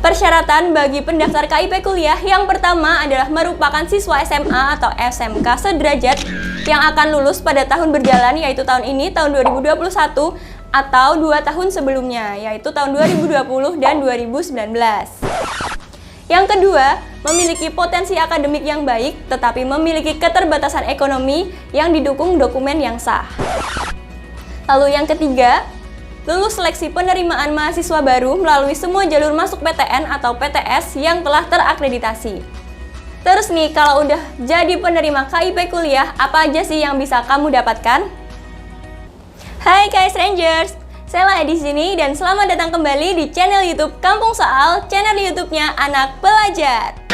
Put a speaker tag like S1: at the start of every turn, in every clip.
S1: Persyaratan bagi pendaftar KIP kuliah yang pertama adalah merupakan siswa SMA atau SMK sederajat yang akan lulus pada tahun berjalan, yaitu tahun ini, tahun 2021, atau 2 tahun sebelumnya, yaitu tahun 2020 dan 2019. Yang kedua, memiliki potensi akademik yang baik tetapi memiliki keterbatasan ekonomi yang didukung dokumen yang sah. Lalu yang ketiga, lulus seleksi penerimaan mahasiswa baru melalui semua jalur masuk PTN atau PTS yang telah terakreditasi. Terus nih, kalau udah jadi penerima KIP kuliah, apa aja sih yang bisa kamu dapatkan? Hai KS Rangers, saya Laya di sini dan selamat datang kembali di channel YouTube Kampung Soal, channel YouTube-nya Anak Pelajar.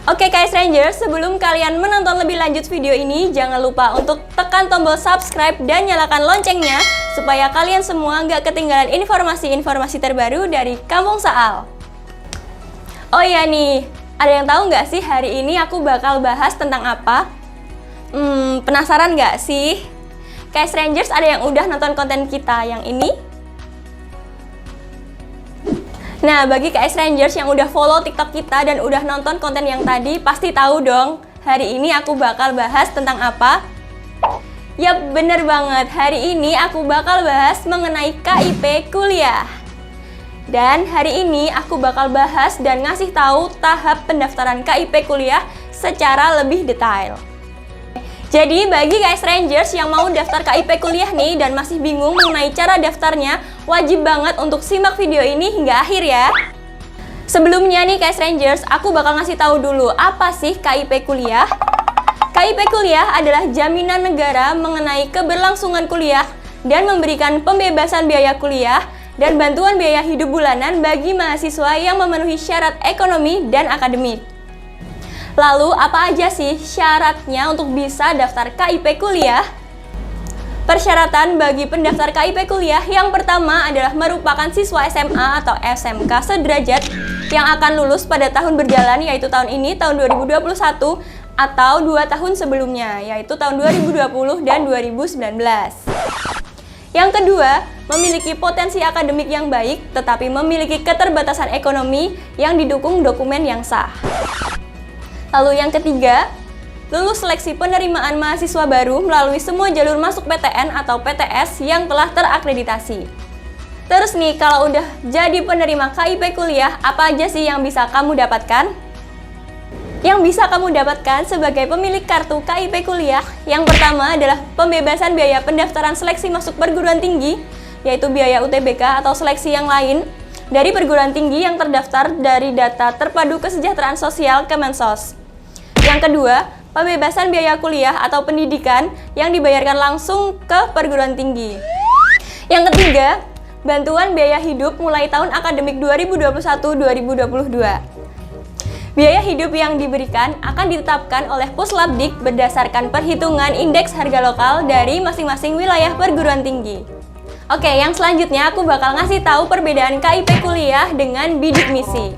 S1: Oke KS Rangers, sebelum kalian menonton lebih lanjut video ini, jangan lupa untuk tekan tombol subscribe dan nyalakan loncengnya supaya kalian semua nggak ketinggalan informasi-informasi terbaru dari Kampung Soal. Oh iya nih, ada yang tahu nggak sih hari ini aku bakal bahas tentang apa? Penasaran nggak sih? KS Rangers, ada yang udah nonton konten kita yang ini? Nah, bagi KS Rangers yang udah follow TikTok kita dan udah nonton konten yang tadi, pasti tahu dong, hari ini aku bakal bahas tentang apa? Yap, bener banget, hari ini aku bakal bahas mengenai KIP kuliah. Dan hari ini aku bakal bahas dan ngasih tahu tahap pendaftaran KIP kuliah secara lebih detail. Jadi bagi KS Rangers yang mau daftar KIP kuliah nih dan masih bingung mengenai cara daftarnya, wajib banget untuk simak video ini hingga akhir ya. Sebelumnya nih KS Rangers, aku bakal ngasih tahu dulu apa sih KIP kuliah. KIP kuliah adalah jaminan negara mengenai keberlangsungan kuliah dan memberikan pembebasan biaya kuliah dan bantuan biaya hidup bulanan bagi mahasiswa yang memenuhi syarat ekonomi dan akademik. Lalu, apa aja sih syaratnya untuk bisa daftar KIP kuliah? Persyaratan bagi pendaftar KIP kuliah yang pertama adalah merupakan siswa SMA atau SMK sederajat yang akan lulus pada tahun berjalan, yaitu tahun ini, tahun 2021, atau 2 tahun sebelumnya, yaitu tahun 2020 dan 2019. Yang kedua, memiliki potensi akademik yang baik tetapi memiliki keterbatasan ekonomi yang didukung dokumen yang sah. Lalu yang ketiga, lulus seleksi penerimaan mahasiswa baru melalui semua jalur masuk PTN atau PTS yang telah terakreditasi. Terus nih, kalau udah jadi penerima KIP kuliah, apa aja sih yang bisa kamu dapatkan? Yang bisa kamu dapatkan sebagai pemilik kartu KIP kuliah, yang pertama adalah pembebasan biaya pendaftaran seleksi masuk perguruan tinggi, yaitu biaya UTBK atau seleksi yang lain, dari perguruan tinggi yang terdaftar dari data terpadu kesejahteraan sosial Kemensos. Yang kedua, pembebasan biaya kuliah atau pendidikan yang dibayarkan langsung ke perguruan tinggi. Yang ketiga, bantuan biaya hidup mulai tahun akademik 2021-2022. Biaya hidup yang diberikan akan ditetapkan oleh Puslabdik berdasarkan perhitungan indeks harga lokal dari masing-masing wilayah perguruan tinggi. Oke, yang selanjutnya aku bakal ngasih tahu perbedaan KIP kuliah dengan bidik misi.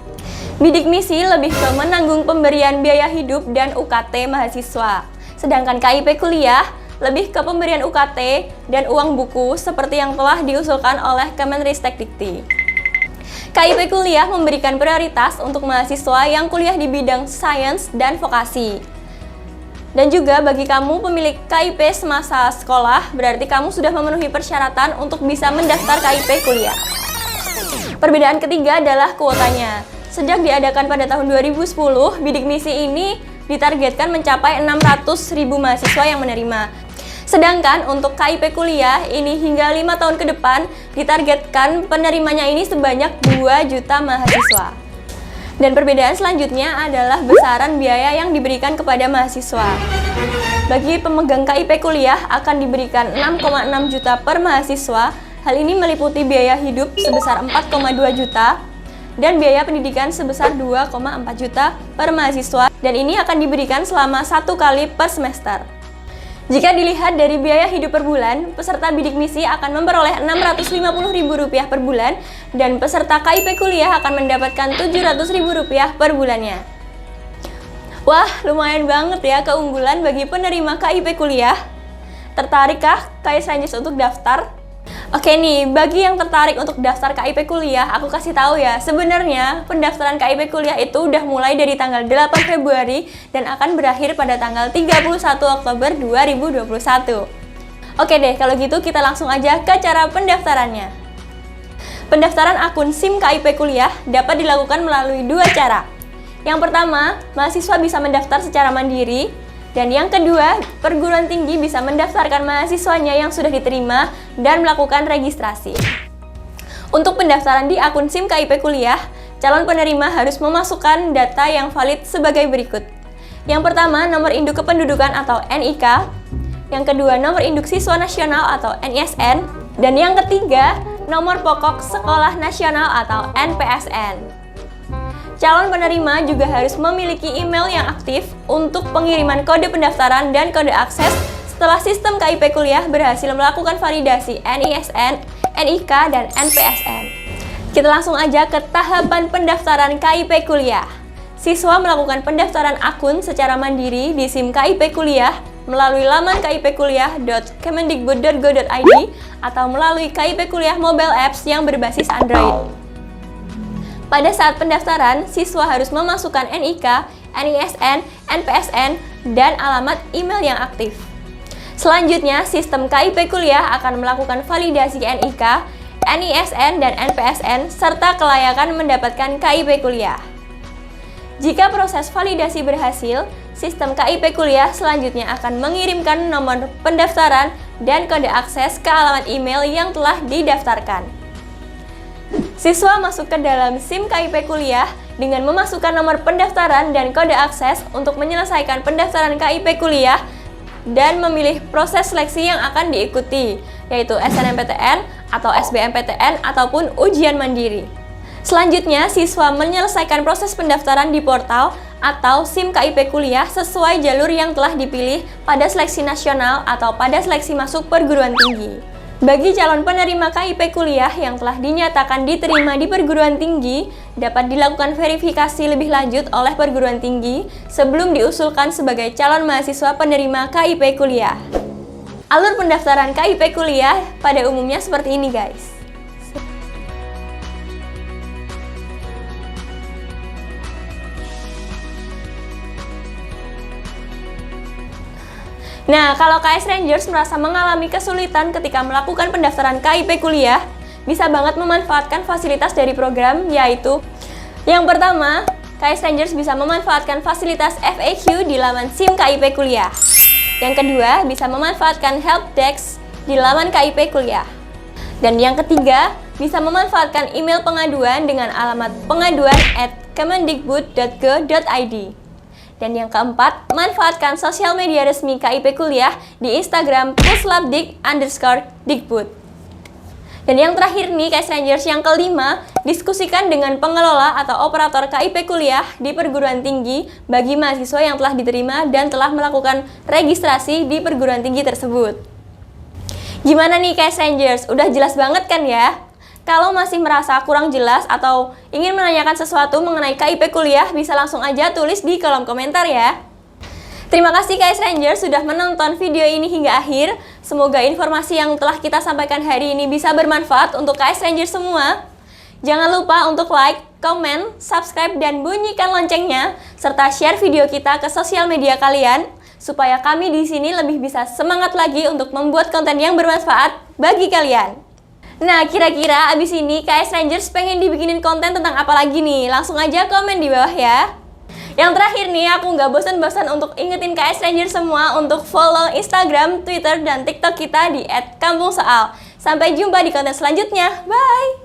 S1: Bidik misi lebih ke menanggung pemberian biaya hidup dan UKT mahasiswa. Sedangkan KIP kuliah lebih ke pemberian UKT dan uang buku seperti yang telah diusulkan oleh Kemenristekdikti. KIP kuliah memberikan prioritas untuk mahasiswa yang kuliah di bidang sains dan vokasi. Dan juga bagi kamu pemilik KIP semasa sekolah, berarti kamu sudah memenuhi persyaratan untuk bisa mendaftar KIP kuliah. Perbedaan ketiga adalah kuotanya. Sejak diadakan pada tahun 2010, bidik misi ini ditargetkan mencapai 600.000 mahasiswa yang menerima. Sedangkan untuk KIP kuliah ini hingga 5 tahun ke depan ditargetkan penerimanya ini sebanyak 2 juta mahasiswa. Dan perbedaan selanjutnya adalah besaran biaya yang diberikan kepada mahasiswa. Bagi pemegang KIP kuliah akan diberikan 6,6 juta per mahasiswa. Hal ini meliputi biaya hidup sebesar 4,2 juta dan biaya pendidikan sebesar 2,4 juta per mahasiswa, dan ini akan diberikan selama 1 kali per semester. Jika dilihat dari biaya hidup per bulan, peserta bidik misi akan memperoleh Rp650.000 per bulan dan peserta KIP kuliah akan mendapatkan Rp700.000 per bulannya. Wah, lumayan banget ya keunggulan bagi penerima KIP kuliah. Tertarikkah KS Rangers untuk daftar? Oke nih, bagi yang tertarik untuk daftar KIP kuliah, aku kasih tahu ya, sebenarnya pendaftaran KIP kuliah itu udah mulai dari tanggal 8 Februari dan akan berakhir pada tanggal 31 Oktober 2021. Oke deh, kalau gitu kita langsung aja ke cara pendaftarannya. Pendaftaran akun SIM KIP kuliah dapat dilakukan melalui dua cara. Yang pertama, mahasiswa bisa mendaftar secara mandiri, dan yang kedua, perguruan tinggi bisa mendaftarkan mahasiswanya yang sudah diterima dan melakukan registrasi. Untuk pendaftaran di akun SIM KIP kuliah, calon penerima harus memasukkan data yang valid sebagai berikut. Yang pertama, nomor induk kependudukan atau NIK. Yang kedua, nomor induk siswa nasional atau NISN. Dan yang ketiga, nomor pokok sekolah nasional atau NPSN. Calon penerima juga harus memiliki email yang aktif untuk pengiriman kode pendaftaran dan kode akses setelah sistem KIP kuliah berhasil melakukan validasi NISN, NIK, dan NPSN. Kita langsung aja ke tahapan pendaftaran KIP kuliah. Siswa melakukan pendaftaran akun secara mandiri di SIM KIP kuliah melalui laman kipkuliah.kemendikbud.go.id atau melalui KIP kuliah mobile apps yang berbasis Android. Pada saat pendaftaran, siswa harus memasukkan NIK, NISN, NPSN, dan alamat email yang aktif. Selanjutnya, sistem KIP kuliah akan melakukan validasi NIK, NISN, dan NPSN, serta kelayakan mendapatkan KIP kuliah. Jika proses validasi berhasil, sistem KIP kuliah selanjutnya akan mengirimkan nomor pendaftaran dan kode akses ke alamat email yang telah didaftarkan. Siswa masuk ke dalam SIM KIP kuliah dengan memasukkan nomor pendaftaran dan kode akses untuk menyelesaikan pendaftaran KIP kuliah dan memilih proses seleksi yang akan diikuti, yaitu SNMPTN atau SBMPTN ataupun ujian mandiri. Selanjutnya, siswa menyelesaikan proses pendaftaran di portal atau SIM KIP kuliah sesuai jalur yang telah dipilih pada seleksi nasional atau pada seleksi masuk perguruan tinggi. Bagi calon penerima KIP kuliah yang telah dinyatakan diterima di perguruan tinggi, dapat dilakukan verifikasi lebih lanjut oleh perguruan tinggi sebelum diusulkan sebagai calon mahasiswa penerima KIP kuliah. Alur pendaftaran KIP kuliah pada umumnya seperti ini, guys. Nah, kalau KS Rangers merasa mengalami kesulitan ketika melakukan pendaftaran KIP kuliah, bisa banget memanfaatkan fasilitas dari program, yaitu yang pertama, KS Rangers bisa memanfaatkan fasilitas FAQ di laman SIM KIP kuliah. Yang kedua, bisa memanfaatkan helpdesk di laman KIP kuliah. Dan yang ketiga, bisa memanfaatkan email pengaduan dengan alamat pengaduan@kemendikbud.go.id. Dan yang keempat, manfaatkan sosial media resmi KIP kuliah di Instagram @puslabdik_dikbud. Dan yang terakhir nih, KS Rangers, yang kelima, diskusikan dengan pengelola atau operator KIP kuliah di perguruan tinggi bagi mahasiswa yang telah diterima dan telah melakukan registrasi di perguruan tinggi tersebut. Gimana nih KS Rangers? Udah jelas banget kan ya? Kalau masih merasa kurang jelas atau ingin menanyakan sesuatu mengenai KIP kuliah, bisa langsung aja tulis di kolom komentar ya. Terima kasih KS Rangers sudah menonton video ini hingga akhir. Semoga informasi yang telah kita sampaikan hari ini bisa bermanfaat untuk KS Rangers semua. Jangan lupa untuk like, komen, subscribe, dan bunyikan loncengnya, serta share video kita ke sosial media kalian, supaya kami di sini lebih bisa semangat lagi untuk membuat konten yang bermanfaat bagi kalian. Nah, kira-kira abis ini KS Rangers pengen dibikinin konten tentang apa lagi nih? Langsung aja komen di bawah ya. Yang terakhir nih, aku nggak bosan-bosan untuk ingetin KS Rangers semua untuk follow Instagram, Twitter, dan TikTok kita di @kampungsoal. Sampai jumpa di konten selanjutnya. Bye!